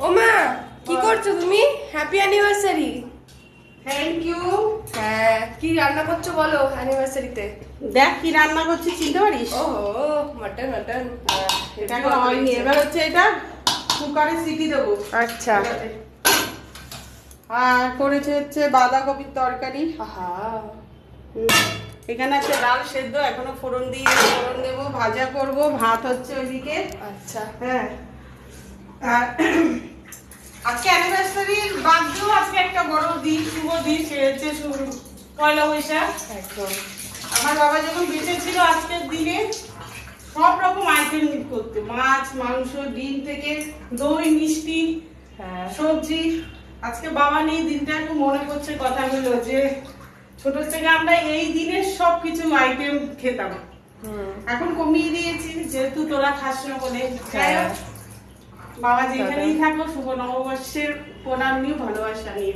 ওমা কি করছো তুমি? Happy anniversary. Thank you. হ্যাঁ, কি রান্না করছো বলো অ্যানিভার্সারিতে? দেখ কি রান্না করছি, চিনতে পারিস? ওহো, মাটন মাটন। এটা এখন হয়নি, এবার হচ্ছে এটা কুকারে সিটি দেবো। আচ্ছা। আর করেছে হচ্ছে বাঁধাকপির তরকারি। আহা, এখানে আছে ডাল সেদ্ধ, এখনো ফোড়ন দিয়ে ফোড়ন দেবো, ভাজা করব, ভাত হচ্ছে ওইদিকে। আচ্ছা। হ্যাঁ, আর আজকে অ্যানিভার্সারির বাদ দিয়েও আজকে একটা বড় দিন, শুভ দিন, সে হচ্ছে পয়লা বৈশাখ। একদম। আমার বাবা যখন বেঁচে ছিল আজকের দিনে সব রকম আইটেম করতো, মাছ মাংস ডিম থেকে দই মিষ্টি হ্যাঁ, সবজি। আজকে বাবা নেই, দিনটা একটু মনে পড়ছে কথাগুলো, যে ছোট থেকে আমরা এই দিনে সবকিছু আইটেম খেতাম। এখন কমিয়ে দিয়েছি যেহেতু তোরা খাস না বলে। যাই হোক, বাবা যেখানেই থাকো শুভ নববর্ষের প্রণাম নিয়ে, ভালোবাসা নিয়ে।